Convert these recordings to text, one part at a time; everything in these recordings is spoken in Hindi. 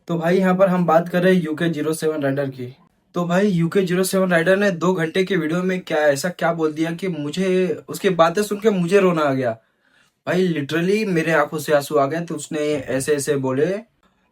तो भाई यहाँ पर हम बात कर रहे हैं UK07 राइडर की। तो भाई UK07 राइडर ने 2 घंटे के वीडियो में क्या ऐसा क्या बोल दिया कि मुझे उसकी बातें सुन के मुझे रोना आ गया। भाई लिटरली मेरे आंखों से आंसू आ गए। तो उसने ऐसे ऐसे बोले।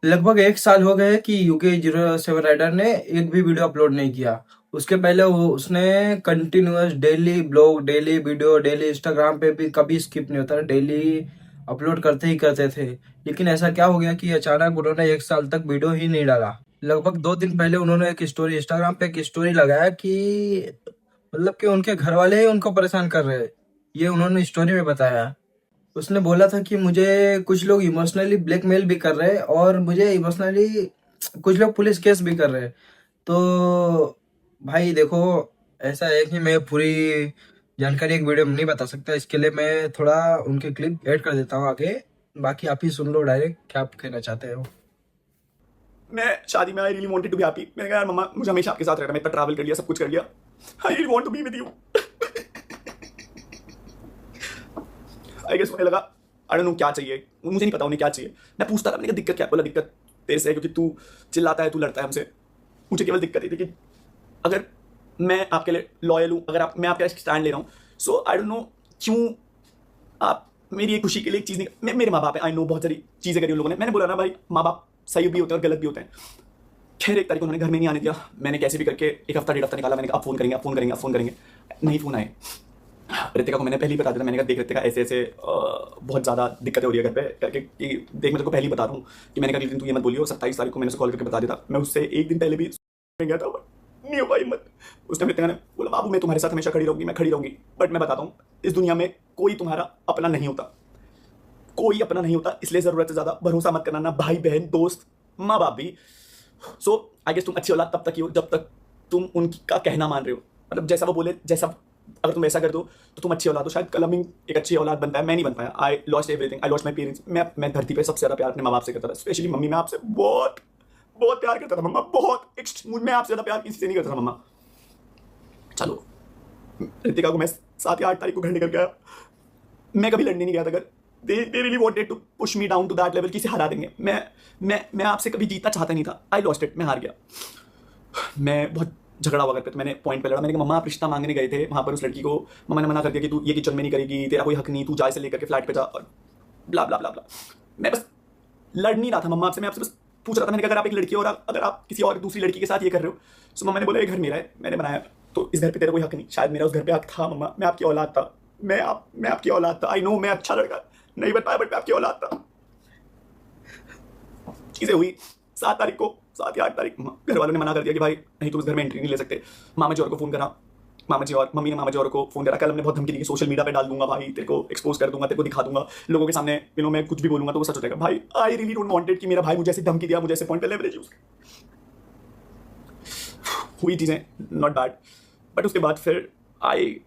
लगभग 1 साल हो गए कि UK07 राइडर ने एक भी वीडियो अपलोड नहीं किया। उसके पहले वो उसने continuous daily blog, daily video, daily Instagram पे भी कभी स्किप नहीं होता, डेली अपलोड करते ही करते थे। लेकिन ऐसा क्या हो गया कि अचानक उन्होंने 1 साल तक वीडियो ही नहीं डाला। लगभग 2 दिन पहले उन्होंने एक स्टोरी इंस्टाग्राम पे एक स्टोरी लगाया कि मतलब कि उनके घर वाले ही उनको परेशान कर रहे हैं। ये उन्होंने स्टोरी में बताया। उसने बोला था कि मुझे कुछ लोग इमोशनली ब्लैकमेल भी कर रहे हैं और मुझे इमोशनली कुछ लोग पुलिस केस भी कर रहे हैं। तो भाई देखो, ऐसा है कि मैं पूरी जानकारी एक वीडियो में नहीं बता सकता। इसके लिए मैं थोड़ा उनके क्लिप ऐड कर देता हूँ आगे। बाकी आप ही सुन लो डायरेक्ट क्या आप कहना चाहते हो। मैं शादी में I really wanted to be happy. मैंने कहा यार मम्मा मुझे हमेशा आपके साथ रहना, मैं इतना ट्रैवल कर लिया, सब कुछ कर लिया, I really want to be with you. I guess मुझे लगा आई डोंट नो क्या चाहिए, मुझे नहीं पता उन्हें क्या चाहिए। मैं पूछता था, मैंने कहा दिक्कत क्या है? बोला दिक्कत तेरे से है क्योंकि तू चिल्लाता है, तू लड़ता है हमसे। मुझे केवल दिक्कत ये थी कि अगर मैं आपके लिए लॉयल हूँ, अगर मैं आपके लिए स्टैंड ले रहा हूँ, सो आई डोंट नो क्यों आप मेरी एक खुशी के लिए एक चीज़ नहीं। मेरे माँ बाप है, आई नो बहुत सारी चीज़ें करी उन लोगों ने। मैंने बोला ना भाई, माँ बाप सही भी होते हैं और गलत भी होते हैं। खैर एक तारीख उन्होंने घर में नहीं आने दिया। मैंने कैसे भी करके एक हफ्ता डेढ़ हफ्ता निकाला। मैंने कहा आप फोन करेंगे, आप फोन करेंगे, आप फोन करेंगे, नहीं फोन आए। रितिका को मैंने पहले ही बता दिया था। मैंने कहा देख रितिका ऐसे ऐसे बहुत ज़्यादा दिक्कतें हो रही है घर पे करके कि देख मैं तेरे को पहले ही बता रहा हूँ कि मैंने कहा अगले दिन तू ये मत बोलिए। और 27 तारीख को मैंने उसे कॉल करके बता दिया था। मैं उससे एक दिन पहले भी गया था, नहीं हो पाई हिम्मत। उस टाइम रितिका ने बोला बाबू मैं तुम्हारे साथ हमेशा खड़ी रहूंगी, मैं खड़ी रहूंगी, बट मैं बताता हूँ इस दुनिया में कोई तुम्हारा अपना नहीं होता, कोई अपना नहीं होता। इसलिए ज़रूरत से ज़्यादा भरोसा मत करना, ना भाई बहन, दोस्त, माँ बाप भी। सो आई गेस तुम अच्छी औलाद तब तक ही हो जब तक तुम उनका कहना मान रहे हो। मतलब जैसा वो बोले, जैसा अगर तुम ऐसा कर दो तो तुम अच्छी औलाद हो। शायद कल अमीन एक अच्छी औलाद बनता है, मैं नहीं बन पाया। I lost everything, I lost my parents. मैं धरती पे सबसे ज़्यादा प्यार अपने माँ बाप से करता था, स्पेशली मम्मी। मैं आपसे बहुत बहुत प्यार करता था मम्मा, बहुत। मैं आपसे ज़्यादा प्यार किसी से नहीं करता था मम्मा। चलो रितिका को मैं 7 या 8 तारीख को घर निकल गया। मैं कभी लड़ने नहीं गया था अगर they really wanted to push me down to that level, किसे हरा देंगे। मैं आपसे कभी जीतना चाहता नहीं था। आई लॉस्ट इट, मैं हार गया। मैं बहुत झगड़ा हुआ करते थे। मैंने पॉइंट पे लड़ा। मैंने कहा मम्मा आप रिश्ता मांगने गए थे वहाँ पर उस लड़की को, मम्मा ने मना कर दिया कि तू ये किचन में नहीं करेगी, तेरा कोई हक नहीं, तू जाए से लेकर के फ्लैट पे जा, और ब्ला ब्ला ब्ला ब्ला। मैं बस लड़ नहीं रहा था मम्मा आपसे, मैं आपसे बस पूछ रहा था। मैंने कहा अगर आप एक लड़की हो और अगर आप किसी और दूसरी लड़की के साथ ये कर रहे हो, तो मम्मा ने बोला ये घर मेरा है, मैंने बनाया, तो इस घर पे तेरा कोई हक नहीं। शायद मेरा उस घर पे हक था मम्मा, मैं आपकी औलाद था, मैं आपकी औलाद था। आई नो मैं अच्छा लड़का नहीं बताया, बट मैं आपकी औलाद था। चीज़ें हुई 7 तारीख को, 7 या 8 तारीख घर वालों ने मना कर दिया कि भाई नहीं तुम इस घर में एंट्री नहीं ले सकते। मामा जी और को फ़ोन करा, मामा जी और मम्मी ने मामा जी और को फ़ोन करा। कल हमने बहुत धमकी दी कि सोशल मीडिया पे डाल दूंगा भाई, तेरे को एक्सपोज कर दूंगा, तेरे को दिखा दूंगा लोगों के सामने, मैं कुछ भी बोलूंगा तो वो सच हो जाएगा। भाई आई रियली डोंट वांटेड कि मेरा भाई मुझे ऐसी धमकी दिया, मुझे ऐसे पॉइंट पे लेवरेज यूज। हुई चीज़ें नॉट बैड, बट उसके बाद फिर I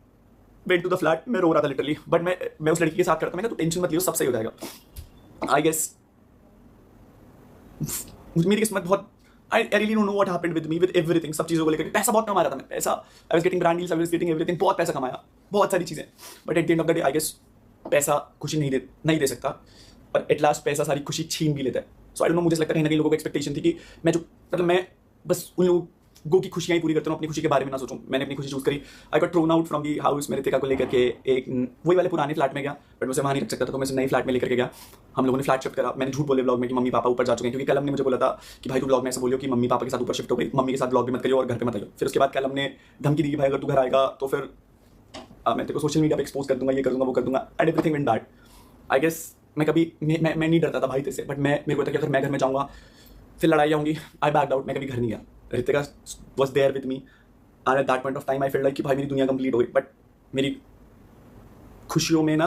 went to the flat. मैं रो रहा था लिटरली, बट मैं उस लड़की के साथ करता। मैंने कहा तू टेंशन मत लियो, सब सही हो जाएगा। आई गेस मेरी किस्मत बहुत, I really don't know what happened with me, with everything, सब चीज़ों को लेकर। पैसा बहुत कमा रहा था मैं, पैसा, I was getting brand deals, I was getting everything, बहुत पैसा कमाया, बहुत सारी चीज़ें। But at the end of the day I guess पैसा खुशी नहीं दे सकता, और एट लास्ट पैसा सारी खुशी छीन भी लेता है। सो आई डोंट नो, मुझे लगता है कहीं ना कहीं लोगों को एक्सपेक्टेशन थी कि मैं जो मतलब मैं बस उन लोगों की खुशियाँ ही पूरी करता हूँ, अपनी खुशी के बारे में ना सोचूं। मैंने अपनी खुशी चूज करी। I got thrown out from the house. मेरे रितिका को लेकर के एक वही वाले पुराने फ्लैट में गया, बट मुझे वहाँ नहीं रख सकता था, तो मैं नई फ्लैट में लेकर के गया। हम लोगों ने फ्लैट शिफ्ट करा। मैंने झूठ बोले ब्लॉग में कि मम्मी पापा ऊपर जा चुके हैं, क्योंकि कल हमने मुझे बोला था कि भाई तू ब्लॉग में ऐसे बोलियो कि मम्मी पापा के साथ ऊपर शिफ्ट हो गई, मम्मी के साथ ब्लॉग भी मत करियो और घर पे मत आइयो। फिर उसके बाद कल हमने धमकी दी कि भाई अगर तू घर आएगा तो फिर मैं तेरे को सोशल मीडिया पे एक्सपोज कर दूंगा, ये कर दूंगा, वो कर दूंगा, and everything went bad. I guess मैं कभी मैं नहीं डरता था भाई तेरे से, बट मेरे को था कि अगर मैं घर में जाऊँगा फिर लड़ाई आऊँगी। आई बैक आउट, मैं कभी घर नहीं गया। Ritika was there with me, and at that point of time I feel like कि भाई मेरी दुनिया कंप्लीट हो गई। बट मेरी खुशियों में ना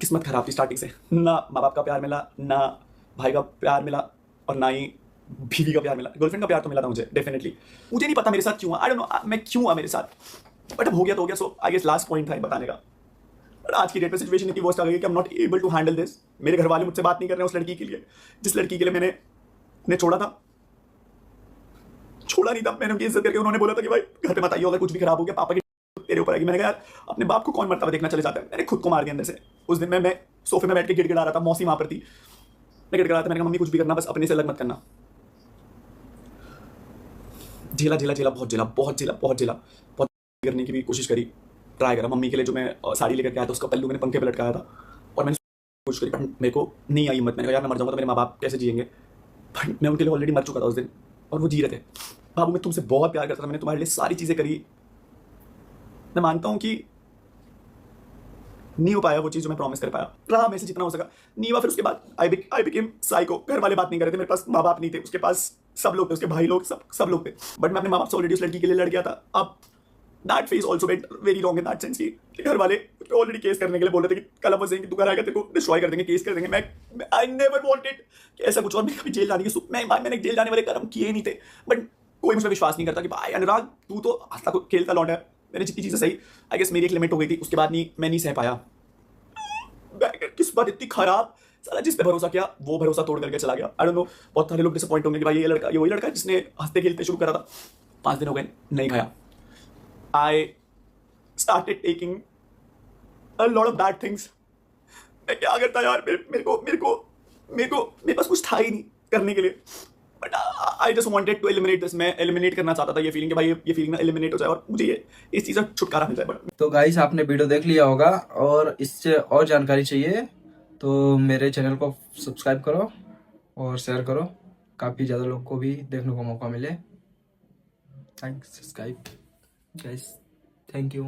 किस्मत खराब थी स्टार्टिंग से। ना माँ बाप का प्यार मिला, ना भाई का प्यार मिला, और ना ही बीवी का प्यार मिला। गर्लफ्रेंड का प्यार तो मिला था मुझे डेफिनेटली। मुझे नहीं पता मेरे साथ क्यों हुआ, आई डोंट नो मैं क्यों हुआ मेरे साथ, बट अब हो गया तो हो गया। सो आई गेस लास्ट पॉइंट था बताने का। बट आज की डेट में सिचुएशन इतनी वर्स्ट आ गई कि I am not able to handle this. मेरे घर वाले मुझसे बात नहीं कर रहे हैं उस लड़की के लिए, जिस लड़की के लिए मैंने छोड़ा था। छोड़ा नहीं था, मैंने उनकी इज्जत करके, उन्होंने बोला था कि भाई घर पे मत आइयो, अगर कुछ भी खराब हो गया पापा की तेरे ऊपर आएगी। मैंने कहा यार अपने बाप को कौन मरता हुआ देखना चले जाता है। मैंने खुद को मार दिया अंदर से। उस दिन मैं सोफे में बैठ के गिड़गिड़ा रहा था, मौसी वहाँ पर थी। मैं गिड़गिड़ा था, मैंने कहा मम्मी कुछ भी करना बस अपने से अलग मत करना। झेला झेला झेला, बहुत झेला, बहुत झेला, बहुत झेला, बहुत करने की भी कोशिश करी, ट्राई करा। मम्मी के लिए जो मैं साड़ी लेकर के आया था उसका पल्लू मैंने पंखे पे लटकाया था और मैंने कोशिश करी, पर मेरे को नहीं आई हिम्मत। मैंने कहा यार मैं मर जाऊंगा तो मेरे माँ बाप कैसे जिएंगे, बट मैं उनके लिए ऑलरेडी मर चुका था उस दिन और वो जी रहे थे। बाबू मैं तुमसे बहुत प्यार करता था, मैंने तुम्हारे लिए सारी चीज़ें करी। मैं मानता हूँ कि नहीं हो पाया वो चीज़ जो मैं प्रॉमिस कर पाया, रहा मेरे से जितना हो सका, नहीं हुआ। फिर उसके बाद आई बिकेम साइको। घर वाले बात नहीं कर रहे थे, मेरे पास माँ बाप नहीं थे, उसके पास सब लोग थे, उसके भाई लोग, सब लोग थे, बट मैं अपने माँ बाप से ऑलरेडी उस लड़की के लिए लड़ गया था। अब that phase also went very wrong in that sense कि घर वाले ऑलरेडी केस करने के लिए बोल रहे थे कि कल हम कि तू घर आएगा तेरे को डिस्ट्रॉय कर देंगे, केस कर देंगे। मैं आई नेवर वांटेड कि ऐसा कुछ, और मैं कभी जेल जाने की मैंने जेल जाने वाले कर्म किए नहीं थे, बट कोई मुझ पर विश्वास नहीं करता कि भाई अनुराग तू तो हंसता खेलता लौटा है। मैंने जितनी चीज़ें सही, आई गेस मेरी एक लिमिट हो गई थी, उसके बाद नहीं, मैं नहीं सह पाया। किस्मत इतनी खराब, साला जिस पे भरोसा किया वो भरोसा तोड़ करके चला गया। आई डोंट नो, बहुत सारे लोग डिसअपॉइंट होंगे कि भाई ये वही लड़का है जिसने हंसते खेलते शुरू करा था। 5 दिन हो गए नहीं खाया। I started taking a lot of bad things. मैं क्या करता यार, मेरे पास कुछ था ही नहीं करने के लिए, but I just wanted to eliminate this. मैं एलिमिनेट करना चाहता था ये फीलिंग कि भाई ये फीलिंग ना एलिमिनेट हो जाए और मुझे ये इस चीज़ से छुटकारा मिल जाए। बट तो गाइस आपने वीडियो देख लिया होगा और इससे और जानकारी चाहिए तो मेरे चैनल को सब्सक्राइब करो और शेयर करो, काफ़ी ज़्यादा लोग को भी देखने को मौका मिले। Thanks, subscribe guys, thank you.